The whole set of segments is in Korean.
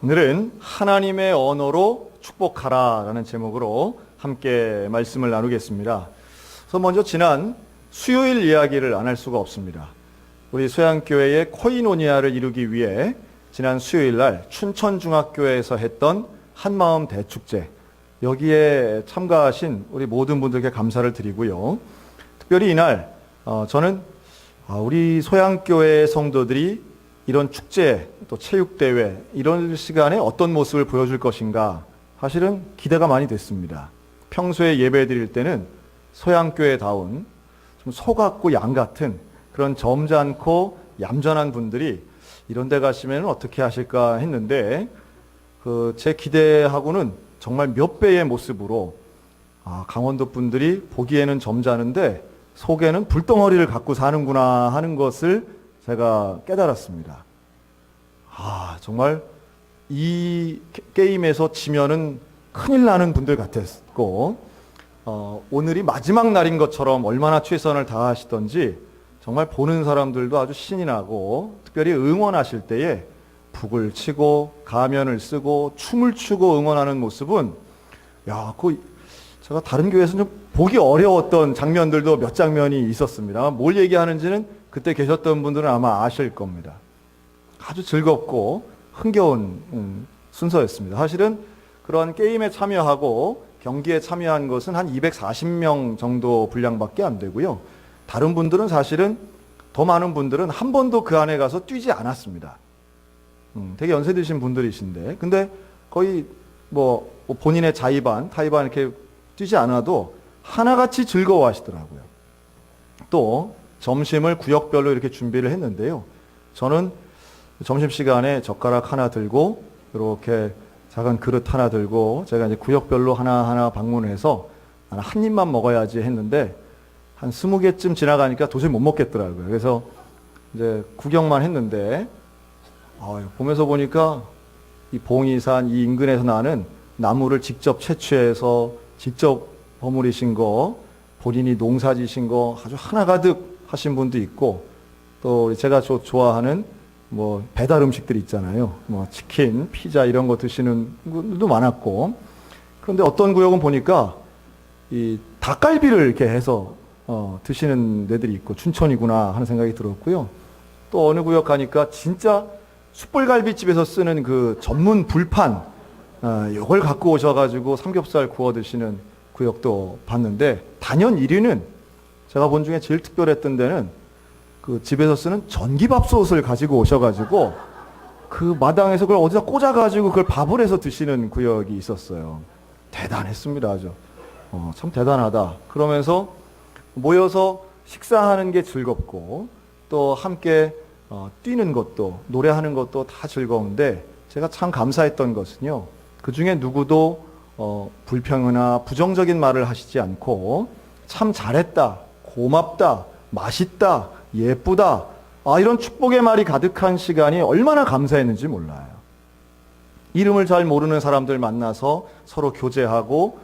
오늘은 하나님의 언어로 축복하라 라는 제목으로 함께 말씀을 나누겠습니다. 그래서 먼저 지난 수요일 이야기를 안 할 수가 없습니다. 우리 소양교회의 코이노니아를 이루기 위해 지난 수요일 날 춘천중학교에서 했던 한마음 대축제, 여기에 참가하신 우리 모든 분들께 감사를 드리고요. 특별히 이날 저는 우리 소양교회 성도들이 이런 축제, 또 체육대회, 이런 시간에 어떤 모습을 보여줄 것인가 사실은 기대가 많이 됐습니다. 평소에 예배 드릴 때는 소양교회다운 좀 소 같고 양 같은 그런 점잖고 얌전한 분들이 이런 데 가시면 어떻게 하실까 했는데 제 기대하고는 정말 몇 배의 모습으로 강원도 분들이 보기에는 점잖은데 속에는 불덩어리를 갖고 사는구나 하는 것을 제가 깨달았습니다. 정말 이 게임에서 지면은 큰일 나는 분들 같았고, 오늘이 마지막 날인 것처럼 얼마나 최선을 다하시던지 정말 보는 사람들도 아주 신이 나고, 특별히 응원하실 때에 북을 치고 가면을 쓰고 춤을 추고 응원하는 모습은 제가 다른 교회에서는 좀 보기 어려웠던 장면들도 몇 장면이 있었습니다. 뭘 얘기하는지는 그때 계셨던 분들은 아마 아실 겁니다. 아주 즐겁고 흥겨운 순서였습니다. 사실은 그런 게임에 참여하고 경기에 참여한 것은 한 240명 정도 분량밖에 안 되고요. 다른 분들은 사실은 더 많은 분들은 한 번도 그 안에 가서 뛰지 않았습니다. 되게 연세 드신 분들이신데, 근데 거의 본인의 타이반 이렇게 뛰지 않아도 하나같이 즐거워하시더라고요. 또 점심을 구역별로 이렇게 준비를 했는데요. 저는 점심시간에 젓가락 하나 들고 이렇게 작은 그릇 하나 들고 제가 이제 구역별로 하나하나 방문해서 한 입만 먹어야지 했는데 한 20개쯤 지나가니까 도저히 못 먹겠더라고요. 그래서 이제 구경만 했는데 보면서 보니까 이 봉이산 이 인근에서 나는 나무를 직접 채취해서 직접 버무리신 거, 본인이 농사지신 거 아주 하나가득 하신 분도 있고, 또 제가 좋아하는 배달 음식들 있잖아요. 치킨, 피자 이런 거 드시는 분들도 많았고, 그런데 어떤 구역은 보니까 이 닭갈비를 이렇게 해서 드시는 데들이 있고 춘천이구나 하는 생각이 들었고요. 또 어느 구역 가니까 진짜 숯불갈비집에서 쓰는 그 전문 불판, 이걸 갖고 오셔가지고 삼겹살 구워 드시는 구역도 봤는데, 단연 1위는 제가 본 중에 제일 특별했던 데는 그 집에서 쓰는 전기밥솥을 가지고 오셔가지고 그 마당에서 그걸 어디다 꽂아가지고 그걸 밥을 해서 드시는 구역이 있었어요. 대단했습니다. 아주 참 대단하다. 그러면서 모여서 식사하는 게 즐겁고 또 함께 뛰는 것도 노래하는 것도 다 즐거운데, 제가 참 감사했던 것은요, 그 중에 누구도 불평이나 부정적인 말을 하시지 않고 참 잘했다, 고맙다, 맛있다, 예쁘다, 이런 축복의 말이 가득한 시간이 얼마나 감사했는지 몰라요. 이름을 잘 모르는 사람들 만나서 서로 교제하고,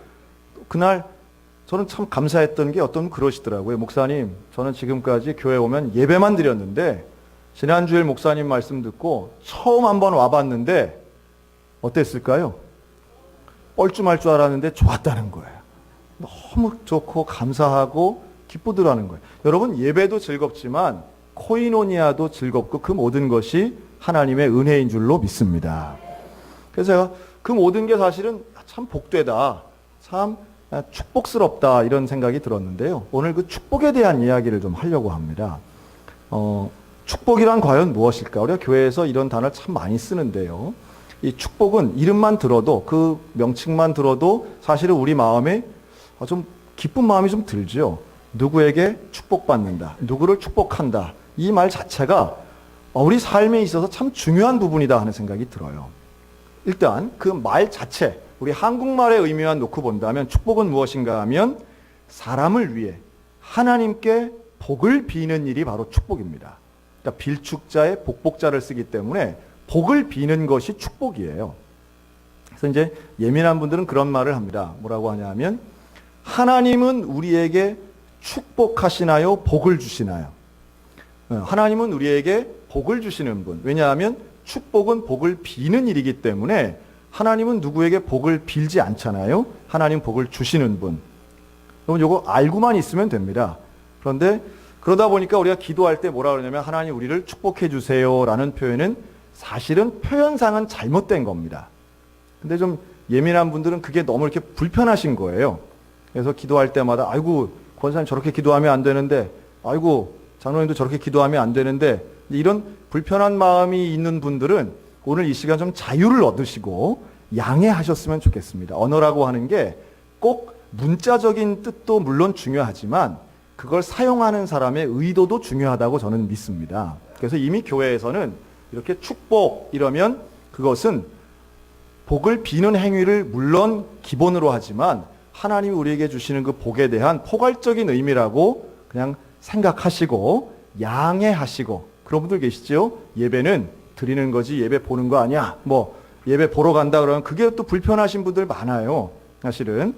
그날 저는 참 감사했던 게 어떤 분 그러시더라고요. 목사님, 저는 지금까지 교회 오면 예배만 드렸는데 지난주일 목사님 말씀 듣고 처음 한번 와봤는데 어땠을까요? 뻘쭘할 줄 알았는데 좋았다는 거예요. 너무 좋고 감사하고 기쁘더라는 거예요. 여러분, 예배도 즐겁지만 코이노니아도 즐겁고 그 모든 것이 하나님의 은혜인 줄로 믿습니다. 그래서 제가 그 모든 게 사실은 참 복되다, 참 축복스럽다 이런 생각이 들었는데요. 오늘 그 축복에 대한 이야기를 좀 하려고 합니다. 축복이란 과연 무엇일까? 우리가 교회에서 이런 단어를 참 많이 쓰는데요. 이 축복은 이름만 들어도, 그 명칭만 들어도 사실은 우리 마음에 좀 기쁜 마음이 좀 들죠. 누구에게 축복받는다, 누구를 축복한다, 이 말 자체가 우리 삶에 있어서 참 중요한 부분이다 하는 생각이 들어요. 일단 그 말 자체, 우리 한국말의 의미만 놓고 본다면 축복은 무엇인가 하면 사람을 위해 하나님께 복을 비는 일이 바로 축복입니다. 그러니까 빌축자에 복복자를 쓰기 때문에 복을 비는 것이 축복이에요. 그래서 이제 예민한 분들은 그런 말을 합니다. 뭐라고 하냐면, 하나님은 우리에게 축복하시나요? 복을 주시나요? 하나님은 우리에게 복을 주시는 분. 왜냐하면 축복은 복을 비는 일이기 때문에 하나님은 누구에게 복을 빌지 않잖아요. 하나님 복을 주시는 분. 여러분 이거 알고만 있으면 됩니다. 그런데 그러다 보니까 우리가 기도할 때 뭐라 그러냐면 하나님 우리를 축복해 주세요라는 표현은 사실은 표현상은 잘못된 겁니다. 근데 좀 예민한 분들은 그게 너무 이렇게 불편하신 거예요. 그래서 기도할 때마다 아이고 권사님 저렇게 기도하면 안 되는데 아이고 장로님도 저렇게 기도하면 안 되는데 이런 불편한 마음이 있는 분들은 오늘 이 시간 좀 자유를 얻으시고 양해하셨으면 좋겠습니다. 언어라고 하는 게 꼭 문자적인 뜻도 물론 중요하지만 그걸 사용하는 사람의 의도도 중요하다고 저는 믿습니다. 그래서 이미 교회에서는 이렇게 축복 이러면 그것은 복을 비는 행위를 물론 기본으로 하지만 하나님이 우리에게 주시는 그 복에 대한 포괄적인 의미라고 그냥 생각하시고 양해하시고 그런 분들 계시죠? 예배는 드리는 거지 예배 보는 거 아니야. 뭐 예배 보러 간다 그러면 그게 또 불편하신 분들 많아요. 사실은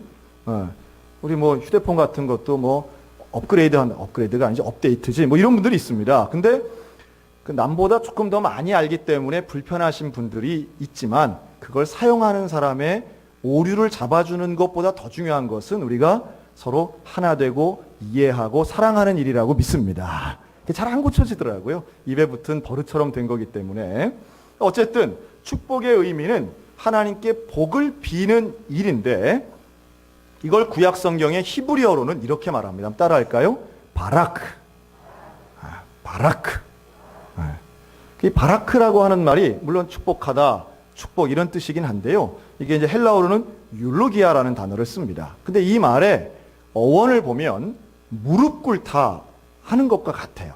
우리 뭐 휴대폰 같은 것도 뭐 업그레이드가 아니지 업데이트지 뭐 이런 분들이 있습니다. 근데 그 남보다 조금 더 많이 알기 때문에 불편하신 분들이 있지만 그걸 사용하는 사람의 오류를 잡아주는 것보다 더 중요한 것은 우리가 서로 하나 되고 이해하고 사랑하는 일이라고 믿습니다. 잘 안 고쳐지더라고요. 입에 붙은 버릇처럼 된 거기 때문에. 어쨌든 축복의 의미는 하나님께 복을 비는 일인데 이걸 구약 성경의 히브리어로는 이렇게 말합니다. 한번 따라할까요? 바라크. 바라크. 이 바라크라고 하는 말이 물론 축복하다, 축복 이런 뜻이긴 한데요. 이게 이제 헬라어로는 율로기아라는 단어를 씁니다. 근데 이 말의 어원을 보면 무릎 꿇다 하는 것과 같아요.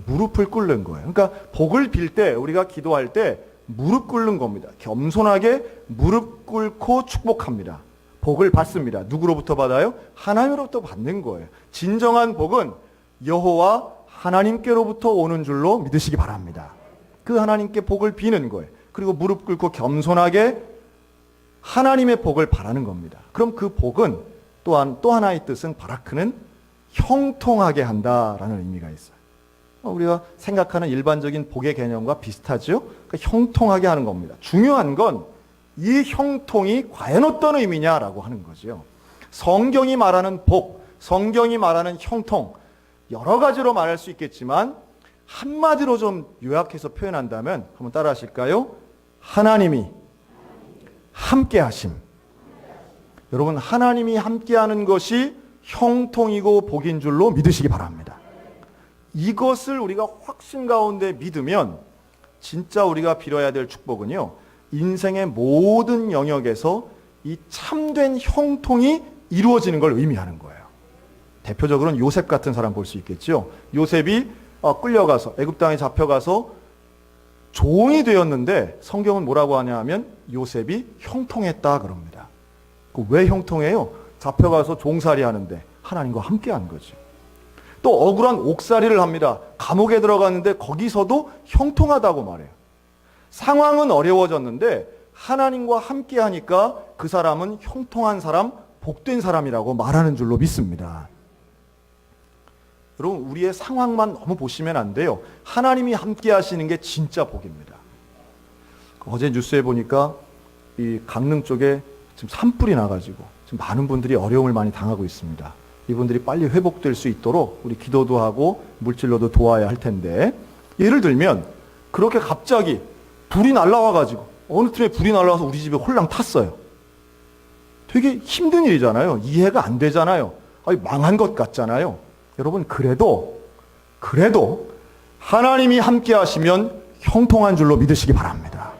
무릎을 꿇는 거예요. 그러니까 복을 빌 때 우리가 기도할 때 무릎 꿇는 겁니다. 겸손하게 무릎 꿇고 축복합니다. 복을 받습니다. 누구로부터 받아요? 하나님으로부터 받는 거예요. 진정한 복은 여호와 하나님께로부터 오는 줄로 믿으시기 바랍니다. 그 하나님께 복을 비는 거예요. 그리고 무릎 꿇고 겸손하게 하나님의 복을 바라는 겁니다. 그럼 그 복은 또한 또 하나의 뜻은 바라크는 형통하게 한다라는 의미가 있어요. 우리가 생각하는 일반적인 복의 개념과 비슷하죠? 그러니까 형통하게 하는 겁니다. 중요한 건 이 형통이 과연 어떤 의미냐라고 하는 거죠. 성경이 말하는 복, 성경이 말하는 형통, 여러 가지로 말할 수 있겠지만 한마디로 좀 요약해서 표현한다면 한번 따라 하실까요? 하나님이 함께 하심. 여러분 하나님이 함께하는 것이 형통이고 복인 줄로 믿으시기 바랍니다. 이것을 우리가 확신 가운데 믿으면 진짜 우리가 빌어야 될 축복은요. 인생의 모든 영역에서 이 참된 형통이 이루어지는 걸 의미하는 거예요. 대표적으로는 요셉 같은 사람 볼 수 있겠죠. 요셉이 끌려가서 애굽 땅에 잡혀가서 종이 되었는데 성경은 뭐라고 하냐 하면 요셉이 형통했다 그럽니다. 왜 형통해요? 잡혀가서 종살이 하는데 하나님과 함께 한 거지. 또 억울한 옥살이를 합니다. 감옥에 들어갔는데 거기서도 형통하다고 말해요. 상황은 어려워졌는데 하나님과 함께 하니까 그 사람은 형통한 사람, 복된 사람이라고 말하는 줄로 믿습니다. 여러분 우리의 상황만 너무 보시면 안 돼요. 하나님이 함께 하시는 게 진짜 복입니다. 어제 뉴스에 보니까 이 강릉 쪽에 지금 산불이 나가지고 지금 많은 분들이 어려움을 많이 당하고 있습니다. 이분들이 빨리 회복될 수 있도록 우리 기도도 하고 물질로도 도와야 할 텐데 예를 들면 그렇게 갑자기 불이 날라와가지고 어느 틈에 불이 날라와서 우리 집에 홀랑 탔어요. 되게 힘든 일이잖아요. 이해가 안 되잖아요. 망한 것 같잖아요. 여러분 그래도 하나님이 함께 하시면 형통한 줄로 믿으시기 바랍니다.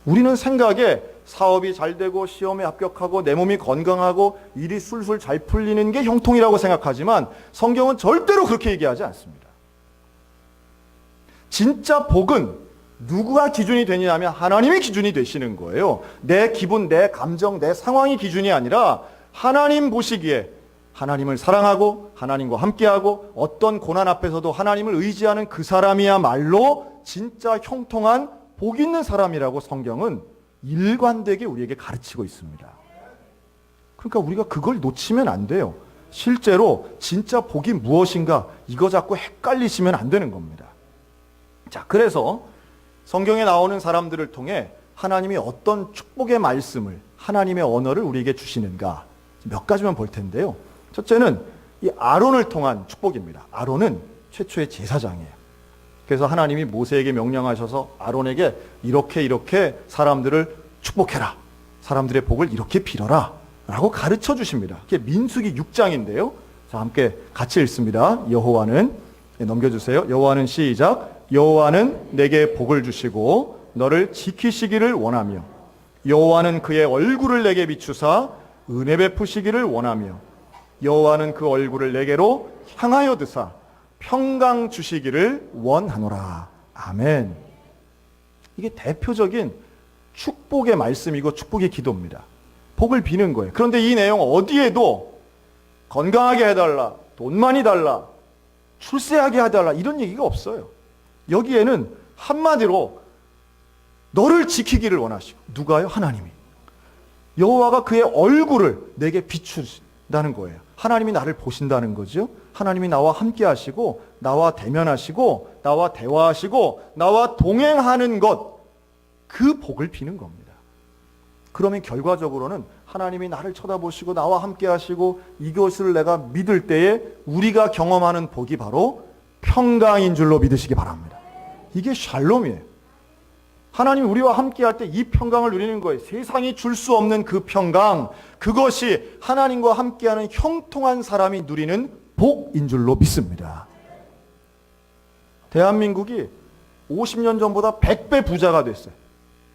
우리는 생각에 사업이 잘 되고 시험에 합격하고 내 몸이 건강하고 일이 술술 잘 풀리는 게 형통이라고 생각하지만 성경은 절대로 그렇게 얘기하지 않습니다. 진짜 복은 누구가 기준이 되냐면 하나님이 기준이 되시는 거예요. 내 기분, 내 감정, 내 상황이 기준이 아니라 하나님 보시기에 하나님을 사랑하고 하나님과 함께하고 어떤 고난 앞에서도 하나님을 의지하는 그 사람이야말로 진짜 형통한 복 있는 사람이라고 성경은 일관되게 우리에게 가르치고 있습니다. 그러니까 우리가 그걸 놓치면 안 돼요. 실제로 진짜 복이 무엇인가 이거 자꾸 헷갈리시면 안 되는 겁니다. 자, 그래서 성경에 나오는 사람들을 통해 하나님이 어떤 축복의 말씀을, 하나님의 언어를 우리에게 주시는가 몇 가지만 볼 텐데요. 첫째는 이 아론을 통한 축복입니다. 아론은 최초의 제사장이에요. 그래서 하나님이 모세에게 명령하셔서 아론에게 이렇게 사람들을 축복해라. 사람들의 복을 이렇게 빌어라. 라고 가르쳐 주십니다. 그게 민수기 6장인데요. 자, 함께 같이 읽습니다. 여호와는, 넘겨주세요. 여호와는 시작. 여호와는 내게 복을 주시고 너를 지키시기를 원하며 여호와는 그의 얼굴을 내게 비추사 은혜 베푸시기를 원하며 여호와는 그 얼굴을 내게로 향하여 드사 평강 주시기를 원하노라. 아멘. 이게 대표적인 축복의 말씀이고 축복의 기도입니다. 복을 비는 거예요. 그런데 이 내용 어디에도 건강하게 해달라, 돈 많이 달라, 출세하게 해달라 이런 얘기가 없어요. 여기에는 한마디로 너를 지키기를 원하시고, 누가요? 하나님이. 여호와가 그의 얼굴을 내게 비추신다는 거예요. 하나님이 나를 보신다는 거죠. 하나님이 나와 함께 하시고 나와 대면하시고 나와 대화하시고 나와 동행하는 것, 그 복을 비는 겁니다. 그러면 결과적으로는 하나님이 나를 쳐다보시고 나와 함께 하시고 이것을 내가 믿을 때에 우리가 경험하는 복이 바로 평강인 줄로 믿으시기 바랍니다. 이게 샬롬이에요. 하나님이 우리와 함께 할 때 이 평강을 누리는 거예요. 세상이 줄 수 없는 그 평강, 그것이 하나님과 함께하는 형통한 사람이 누리는 복인 줄로 믿습니다. 대한민국이 50년 전보다 100배 부자가 됐어요.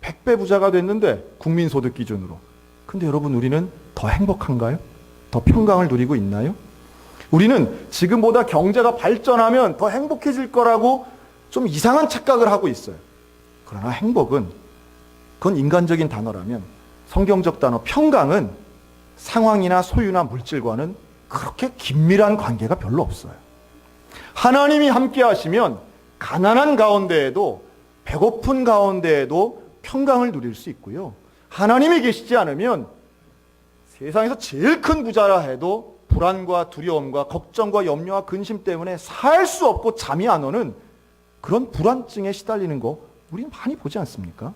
100배 부자가 됐는데 국민소득 기준으로. 근데 여러분, 우리는 더 행복한가요? 더 평강을 누리고 있나요? 우리는 지금보다 경제가 발전하면 더 행복해질 거라고 좀 이상한 착각을 하고 있어요. 그러나 행복은, 그건 인간적인 단어라면 성경적 단어 평강은 상황이나 소유나 물질과는 그렇게 긴밀한 관계가 별로 없어요. 하나님이 함께 하시면 가난한 가운데에도 배고픈 가운데에도 평강을 누릴 수 있고요. 하나님이 계시지 않으면 세상에서 제일 큰 부자라 해도 불안과 두려움과 걱정과 염려와 근심 때문에 살 수 없고 잠이 안 오는 그런 불안증에 시달리는 거 우리는 많이 보지 않습니까?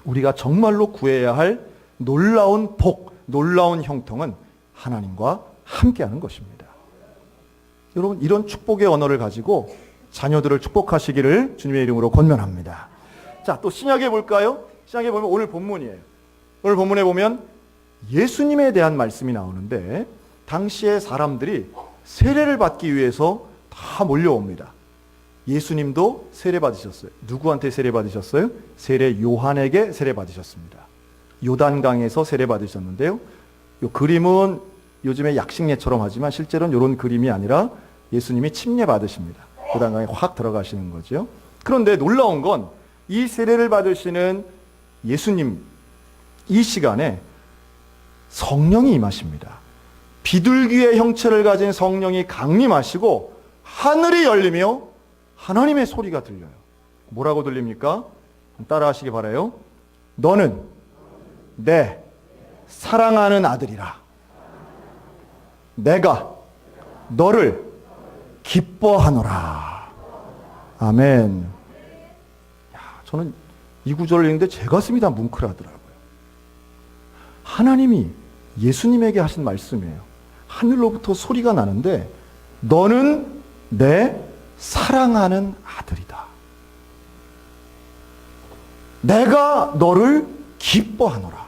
우리가 정말로 구해야 할 놀라운 복, 놀라운 형통은 하나님과 함께하는 것입니다. 여러분, 이런 축복의 언어를 가지고 자녀들을 축복하시기를 주님의 이름으로 권면합니다. 자, 또 신약에 볼까요? 신약에 보면 오늘 본문이에요. 오늘 본문에 보면 예수님에 대한 말씀이 나오는데 당시에 사람들이 세례를 받기 위해서 다 몰려옵니다. 예수님도 세례 받으셨어요. 누구한테 세례 받으셨어요? 세례 요한에게 세례 받으셨습니다. 요단강에서 세례 받으셨는데요. 이 그림은 요즘에 약식례처럼 하지만 실제로는 이런 그림이 아니라 예수님이 침례 받으십니다. 요단강에 확 들어가시는 거죠. 그런데 놀라운 건 이 세례를 받으시는 예수님, 이 시간에 성령이 임하십니다. 비둘기의 형체를 가진 성령이 강림하시고 하늘이 열리며 하나님의 소리가 들려요. 뭐라고 들립니까? 따라하시기 바라요. 너는 내 사랑하는 아들이라. 내가 너를 기뻐하노라. 아멘. 야, 저는 이 구절을 읽는데 제 가슴이 다 뭉클하더라고요. 하나님이 예수님에게 하신 말씀이에요. 하늘로부터 소리가 나는데 너는 내 사랑하는 아들이다. 내가 너를 기뻐하노라.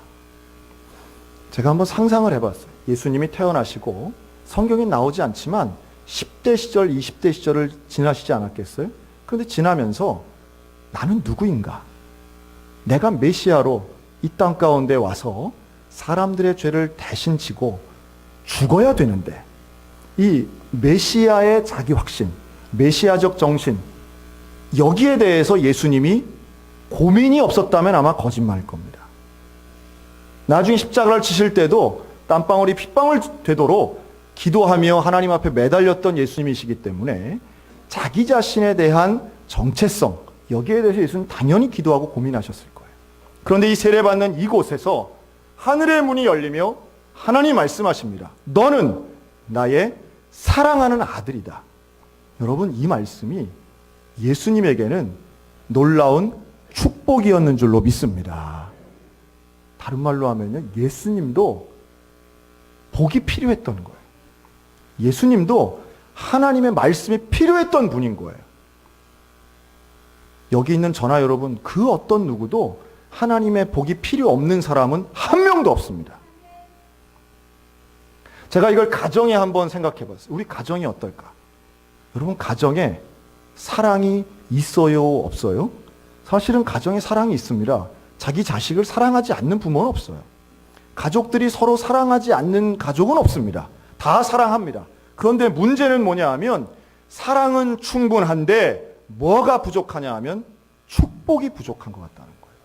제가 한번 상상을 해봤어요. 예수님이 태어나시고 성경에 나오지 않지만 10대 시절, 20대 시절을 지나시지 않았겠어요? 그런데 지나면서 나는 누구인가? 내가 메시아로 이 땅 가운데 와서 사람들의 죄를 대신 지고 죽어야 되는데 이 메시아의 자기 확신, 메시아적 정신, 여기에 대해서 예수님이 고민이 없었다면 아마 거짓말일 겁니다. 나중에 십자가를 치실 때도 땀방울이 핏방울 되도록 기도하며 하나님 앞에 매달렸던 예수님이시기 때문에 자기 자신에 대한 정체성, 여기에 대해서 예수님 당연히 기도하고 고민하셨을 거예요. 그런데 이 세례받는 이곳에서 하늘의 문이 열리며 하나님 말씀하십니다. 너는 나의 사랑하는 아들이다. 여러분, 이 말씀이 예수님에게는 놀라운 축복이었는 줄로 믿습니다. 다른 말로 하면요, 예수님도 복이 필요했던 거예요. 예수님도 하나님의 말씀이 필요했던 분인 거예요. 여기 있는 저나 여러분, 그 어떤 누구도 하나님의 복이 필요 없는 사람은 한 명도 없습니다. 제가 이걸 가정에 한번 생각해 봤어요. 우리 가정이 어떨까? 여러분, 가정에 사랑이 있어요, 없어요? 사실은 가정에 사랑이 있습니다. 자기 자식을 사랑하지 않는 부모는 없어요. 가족들이 서로 사랑하지 않는 가족은 없습니다. 다 사랑합니다. 그런데 문제는 뭐냐 하면 사랑은 충분한데 뭐가 부족하냐 하면 축복이 부족한 것 같다는 거예요.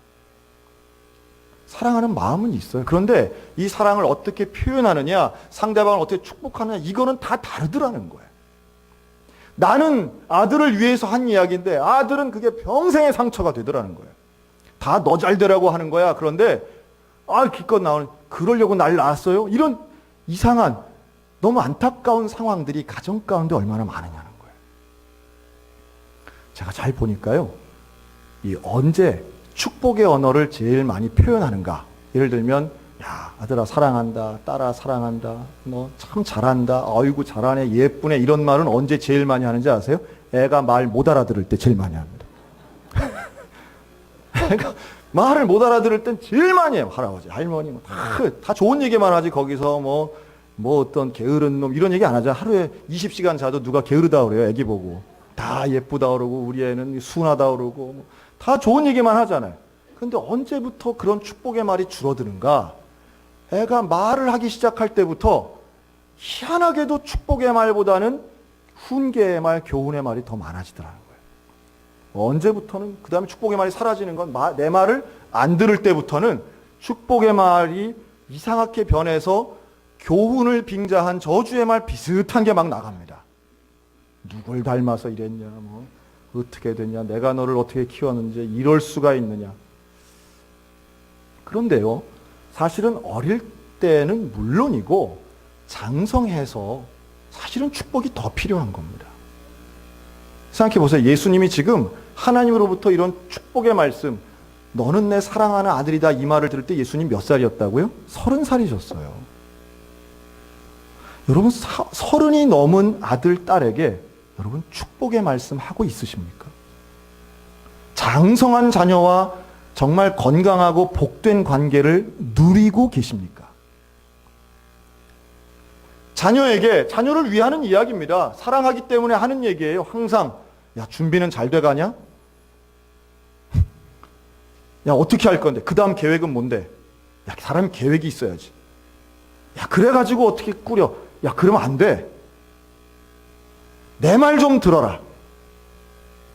사랑하는 마음은 있어요. 그런데 이 사랑을 어떻게 표현하느냐, 상대방을 어떻게 축복하느냐, 이거는 다 다르더라는 거예요. 나는 아들을 위해서 한 이야기인데 아들은 그게 평생의 상처가 되더라는 거예요. 다 너 잘 되라고 하는 거야. 그런데 기껏 나오는, 그러려고 날 낳았어요? 이런 이상한, 너무 안타까운 상황들이 가정 가운데 얼마나 많으냐는 거예요. 제가 잘 보니까요, 이 언제 축복의 언어를 제일 많이 표현하는가? 예를 들면, 야, 아들아 사랑한다, 딸아 사랑한다, 너 참 잘한다, 아이고 잘하네, 예쁘네, 이런 말은 언제 제일 많이 하는지 아세요? 애가 말 못 알아들을 때 제일 많이 합니다. 애가 말을 못 알아들을 땐 제일 많이 해요. 할아버지, 할머니, 다 좋은 얘기만 하지, 거기서 뭐 어떤 게으른 놈, 이런 얘기 안 하죠. 하루에 20시간 자도 누가 게으르다 그래요, 애기 보고. 다 예쁘다 그러고, 우리 애는 순하다 그러고, 다 좋은 얘기만 하잖아요. 근데 언제부터 그런 축복의 말이 줄어드는가? 애가 말을 하기 시작할 때부터 희한하게도 축복의 말보다는 훈계의 말, 교훈의 말이 더 많아지더라는 거예요. 언제부터는, 그 다음에 축복의 말이 사라지는 건 내 말을 안 들을 때부터는 축복의 말이 이상하게 변해서 교훈을 빙자한 저주의 말 비슷한 게 막 나갑니다. 누굴 닮아서 이랬냐, 뭐 어떻게 됐냐, 내가 너를 어떻게 키웠는지, 이럴 수가 있느냐. 그런데요, 사실은 어릴 때는 물론이고 장성해서 사실은 축복이 더 필요한 겁니다. 생각해 보세요. 예수님이 지금 하나님으로부터 이런 축복의 말씀, 너는 내 사랑하는 아들이다, 이 말을 들을 때 예수님 몇 살이었다고요? 30살이셨어요. 여러분, 30이 넘은 아들, 딸에게 여러분 축복의 말씀 하고 있으십니까? 장성한 자녀와 정말 건강하고 복된 관계를 누리고 계십니까? 자녀를 위하는 이야기입니다. 사랑하기 때문에 하는 얘기예요. 항상, 야, 준비는 잘 돼가냐? 야, 어떻게 할 건데? 그 다음 계획은 뭔데? 야, 사람이 계획이 있어야지. 야, 그래가지고 어떻게 꾸려? 야, 그러면 안 돼. 내 말 좀 들어라.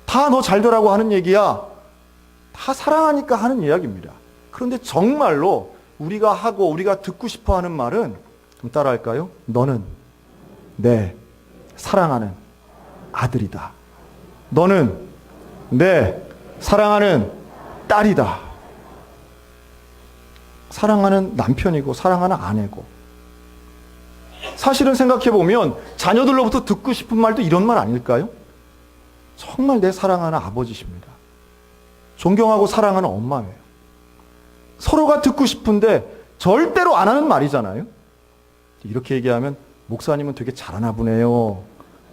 다 너 잘 되라고 하는 얘기야. 다 사랑하니까 하는 이야기입니다. 그런데 정말로 우리가 하고 우리가 듣고 싶어 하는 말은, 좀 따라할까요? 너는 내 사랑하는 아들이다. 너는 내 사랑하는 딸이다. 사랑하는 남편이고 사랑하는 아내고. 사실은 생각해보면 자녀들로부터 듣고 싶은 말도 이런 말 아닐까요? 정말 내 사랑하는 아버지십니다. 존경하고 사랑하는 엄마예요. 서로가 듣고 싶은데 절대로 안 하는 말이잖아요. 이렇게 얘기하면 목사님은 되게 잘하나 보네요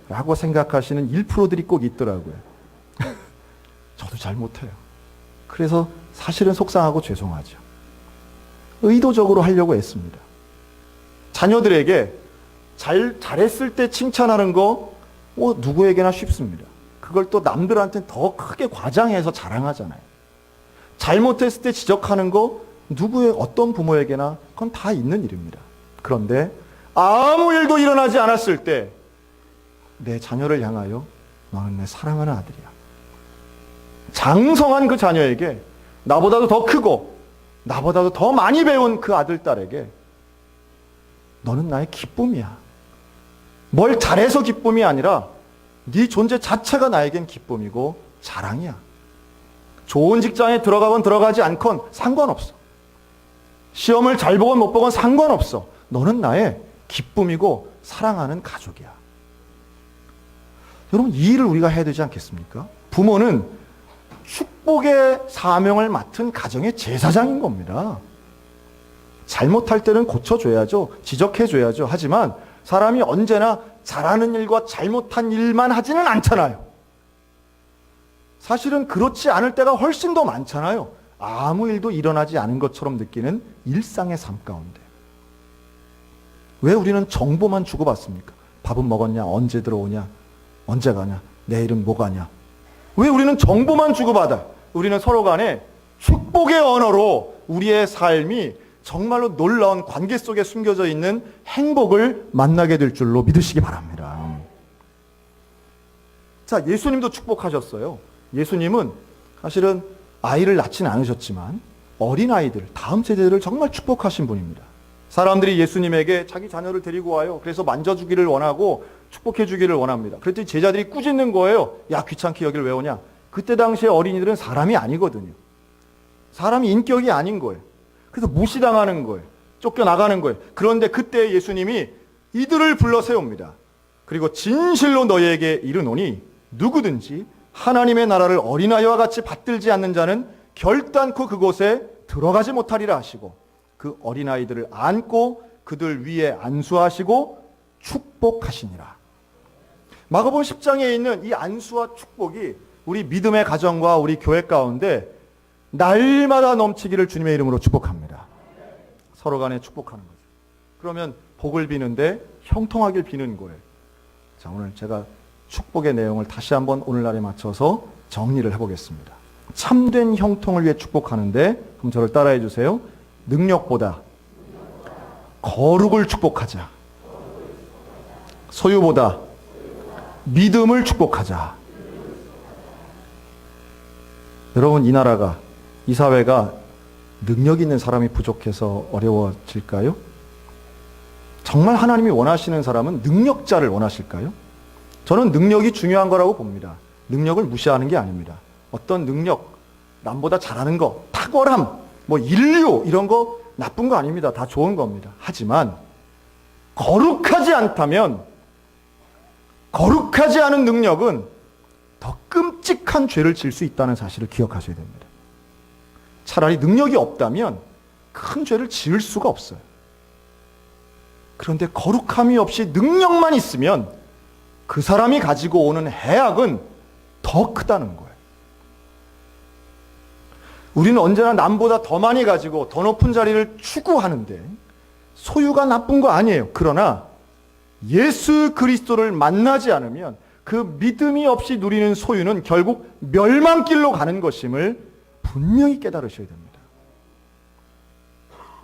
라고 생각하시는 1%들이 꼭 있더라고요. 저도 잘 못해요. 그래서 사실은 속상하고 죄송하죠. 의도적으로 하려고 애씁니다. 자녀들에게 잘했을 때 칭찬하는 거 누구에게나 쉽습니다. 그걸 또 남들한테는 더 크게 과장해서 자랑하잖아요. 잘못했을 때 지적하는 거 누구의 어떤 부모에게나 그건 다 있는 일입니다. 그런데 아무 일도 일어나지 않았을 때 내 자녀를 향하여 너는 내 사랑하는 아들이야. 장성한 그 자녀에게, 나보다도 더 크고 나보다도 더 많이 배운 그 아들, 딸에게 너는 나의 기쁨이야. 뭘 잘해서 기쁨이 아니라 네 존재 자체가 나에겐 기쁨이고 자랑이야. 좋은 직장에 들어가건 들어가지 않건 상관없어. 시험을 잘 보건 못 보건 상관없어. 너는 나의 기쁨이고 사랑하는 가족이야. 여러분, 이 일을 우리가 해야 되지 않겠습니까? 부모는 축복의 사명을 맡은 가정의 제사장인 겁니다. 잘못할 때는 고쳐줘야죠. 지적해줘야죠. 하지만 사람이 언제나 잘하는 일과 잘못한 일만 하지는 않잖아요. 사실은 그렇지 않을 때가 훨씬 더 많잖아요. 아무 일도 일어나지 않은 것처럼 느끼는 일상의 삶 가운데. 왜 우리는 정보만 주고받습니까? 밥은 먹었냐? 언제 들어오냐? 언제 가냐? 내일은 뭐 가냐? 왜 우리는 정보만 주고받아? 우리는 서로 간에 축복의 언어로 우리의 삶이 정말로 놀라운 관계 속에 숨겨져 있는 행복을 만나게 될 줄로 믿으시기 바랍니다. 자, 예수님도 축복하셨어요. 예수님은 사실은 아이를 낳지는 않으셨지만 어린아이들, 다음 세대를 정말 축복하신 분입니다. 사람들이 예수님에게 자기 자녀를 데리고 와요. 그래서 만져주기를 원하고 축복해주기를 원합니다. 그랬더니 제자들이 꾸짖는 거예요. 야, 귀찮게 여길 왜 오냐? 그때 당시에 어린이들은 사람이 아니거든요. 사람이 인격이 아닌 거예요. 그래서 무시당하는 거예요. 쫓겨나가는 거예요. 그런데 그때 예수님이 이들을 불러 세웁니다. 그리고 진실로 너희에게 이르노니 누구든지 하나님의 나라를 어린아이와 같이 받들지 않는 자는 결단코 그곳에 들어가지 못하리라 하시고, 그 어린아이들을 안고 그들 위에 안수하시고 축복하시니라. 마가복음 10장에 있는 이 안수와 축복이 우리 믿음의 가정과 우리 교회 가운데 날마다 넘치기를 주님의 이름으로 축복합니다. 서로 간에 축복하는 거죠. 그러면 복을 비는데 형통하길 비는 거예요. 자, 오늘 제가 축복의 내용을 다시 한번 오늘날에 맞춰서 정리를 해보겠습니다. 참된 형통을 위해 축복하는데, 그럼 저를 따라해 주세요. 능력보다 거룩을 축복하자. 소유보다 믿음을 축복하자. 여러분, 이 나라가, 이 사회가 능력 있는 사람이 부족해서 어려워질까요? 정말 하나님이 원하시는 사람은 능력자를 원하실까요? 저는 능력이 중요한 거라고 봅니다. 능력을 무시하는 게 아닙니다. 어떤 능력, 남보다 잘하는 거, 탁월함, 뭐 인류 이런 거 나쁜 거 아닙니다. 다 좋은 겁니다. 하지만 거룩하지 않다면, 거룩하지 않은 능력은 더 끔찍한 죄를 질 수 있다는 사실을 기억하셔야 됩니다. 차라리 능력이 없다면 큰 죄를 지을 수가 없어요. 그런데 거룩함이 없이 능력만 있으면 그 사람이 가지고 오는 해악은 더 크다는 거예요. 우리는 언제나 남보다 더 많이 가지고 더 높은 자리를 추구하는데 소유가 나쁜 거 아니에요. 그러나 예수 그리스도를 만나지 않으면 그 믿음이 없이 누리는 소유는 결국 멸망길로 가는 것임을 분명히 깨달으셔야 됩니다.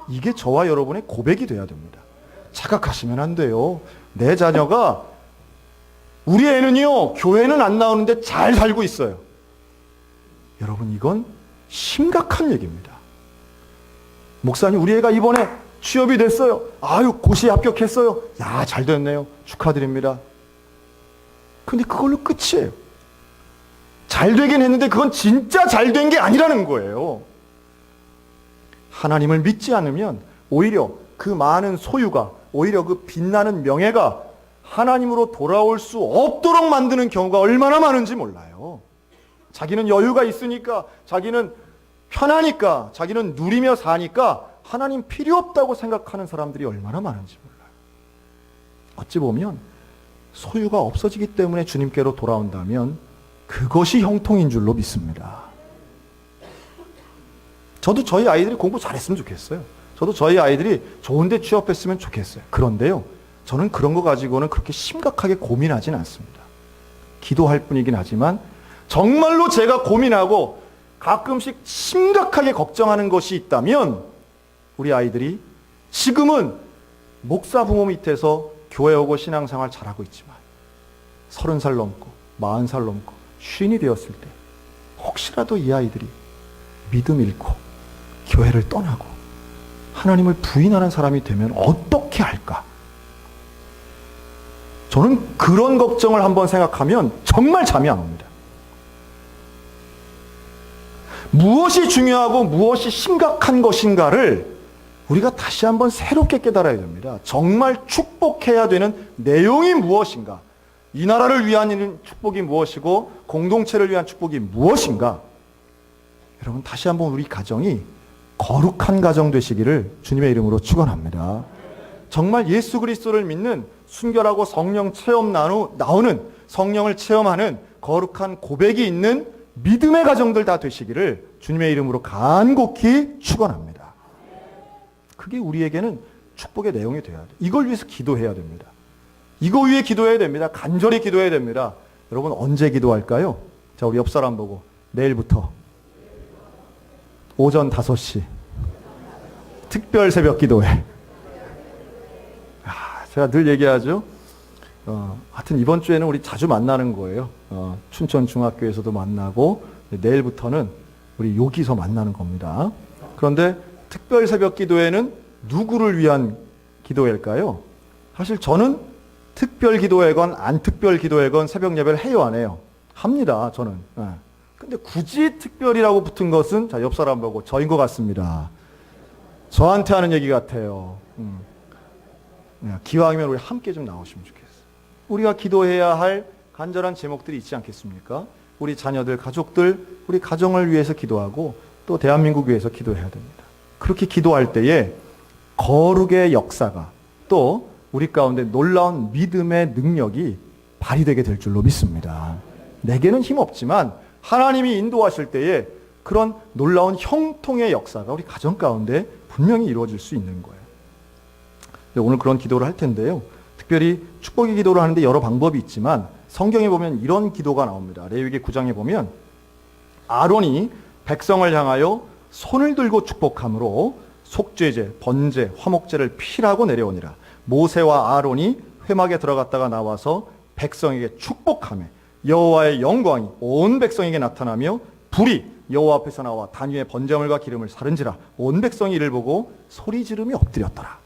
이게 저와 여러분의 고백이 돼야 됩니다. 착각하시면 안 돼요. 내 자녀가, 우리 애는요, 교회는 안 나오는데 잘 살고 있어요. 여러분, 이건 심각한 얘기입니다. 목사님, 우리 애가 이번에 취업이 됐어요. 아유, 고시에 합격했어요. 야, 잘 됐네요. 축하드립니다. 근데 그걸로 끝이에요. 잘 되긴 했는데 그건 진짜 잘 된 게 아니라는 거예요. 하나님을 믿지 않으면 오히려 그 많은 소유가, 오히려 그 빛나는 명예가 하나님으로 돌아올 수 없도록 만드는 경우가 얼마나 많은지 몰라요. 자기는 여유가 있으니까, 자기는 편하니까, 자기는 누리며 사니까 하나님 필요 없다고 생각하는 사람들이 얼마나 많은지 몰라요. 어찌 보면 소유가 없어지기 때문에 주님께로 돌아온다면 그것이 형통인 줄로 믿습니다. 저도 저희 아이들이 공부 잘했으면 좋겠어요. 저도 저희 아이들이 좋은 데 취업했으면 좋겠어요. 그런데요, 저는 그런 거 가지고는 그렇게 심각하게 고민하진 않습니다. 기도할 뿐이긴 하지만 정말로 제가 고민하고 가끔씩 심각하게 걱정하는 것이 있다면, 우리 아이들이 지금은 목사 부모 밑에서 교회 오고 신앙생활 잘하고 있지만 30살 넘고 40살 넘고 50이 되었을 때 혹시라도 이 아이들이 믿음 잃고 교회를 떠나고 하나님을 부인하는 사람이 되면 어떻게 할까? 저는 그런 걱정을 한번 생각하면 정말 잠이 안 옵니다. 무엇이 중요하고 무엇이 심각한 것인가를 우리가 다시 한번 새롭게 깨달아야 됩니다. 정말 축복해야 되는 내용이 무엇인가? 이 나라를 위한 축복이 무엇이고 공동체를 위한 축복이 무엇인가? 여러분 다시 한번 우리 가정이 거룩한 가정 되시기를 주님의 이름으로 축원합니다. 정말 예수 그리스도를 믿는 순결하고 성령 체험 나오는 성령을 체험하는 거룩한 고백이 있는 믿음의 가정들 다 되시기를 주님의 이름으로 간곡히 축원합니다. 그게 우리에게는 축복의 내용이 돼야 돼요. 이걸 위해서 기도해야 됩니다. 이거 위해 기도해야 됩니다. 간절히 기도해야 됩니다. 여러분 언제 기도할까요? 자, 우리 옆 사람 보고 내일부터 오전 5시 특별 새벽 기도회. 제가 늘 얘기하죠. 하여튼 이번 주에는 우리 자주 만나는 거예요. 춘천 중학교에서도 만나고 내일부터는 우리 여기서 만나는 겁니다. 그런데 특별 새벽 기도회는 누구를 위한 기도회일까요? 사실 저는 특별 기도회건 안 특별 기도회건 새벽 예배를 해요, 안 해요? 합니다, 저는. 근데 굳이 특별이라고 붙은 것은 자, 옆 사람 보고 저인 것 같습니다. 저한테 하는 얘기 같아요. 기왕이면 우리 함께 좀 나오시면 좋겠어요. 우리가 기도해야 할 간절한 제목들이 있지 않겠습니까? 우리 자녀들, 가족들, 우리 가정을 위해서 기도하고 또 대한민국 위해서 기도해야 됩니다. 그렇게 기도할 때에 거룩의 역사가 또 우리 가운데 놀라운 믿음의 능력이 발휘되게 될 줄로 믿습니다. 내게는 힘없지만 하나님이 인도하실 때에 그런 놀라운 형통의 역사가 우리 가정 가운데 분명히 이루어질 수 있는 거예요. 오늘 그런 기도를 할 텐데요. 특별히 축복의 기도를 하는데 여러 방법이 있지만 성경에 보면 이런 기도가 나옵니다. 레위기 9장에 보면 아론이 백성을 향하여 손을 들고 축복함으로 속죄제, 번제, 화목제를 피라고 내려오니라. 모세와 아론이 회막에 들어갔다가 나와서 백성에게 축복하며 여호와의 영광이 온 백성에게 나타나며 불이 여호와 앞에서 나와 단위의 번제물과 기름을 사른지라. 온 백성이 이를 보고 소리 지르며 엎드렸더라.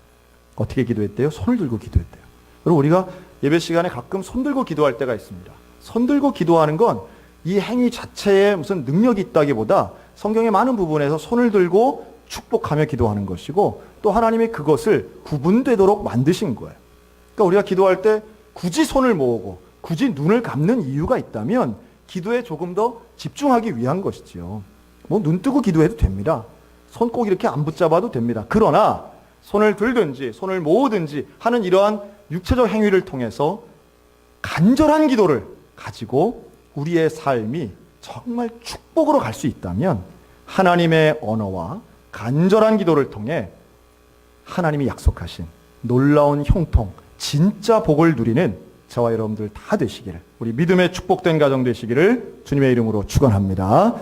어떻게 기도했대요? 손을 들고 기도했대요. 여러분 우리가 예배 시간에 가끔 손 들고 기도할 때가 있습니다. 손 들고 기도하는 건 이 행위 자체에 무슨 능력이 있다기보다 성경의 많은 부분에서 손을 들고 축복하며 기도하는 것이고 또 하나님이 그것을 구분되도록 만드신 거예요. 그러니까 우리가 기도할 때 굳이 손을 모으고 굳이 눈을 감는 이유가 있다면 기도에 조금 더 집중하기 위한 것이지요. 뭐 눈 뜨고 기도해도 됩니다. 손 꼭 이렇게 안 붙잡아도 됩니다. 그러나 손을 들든지 손을 모으든지 하는 이러한 육체적 행위를 통해서 간절한 기도를 가지고 우리의 삶이 정말 축복으로 갈 수 있다면 하나님의 언어와 간절한 기도를 통해 하나님이 약속하신 놀라운 형통, 진짜 복을 누리는 저와 여러분들 다 되시기를, 우리 믿음의 축복된 가정 되시기를 주님의 이름으로 축원합니다.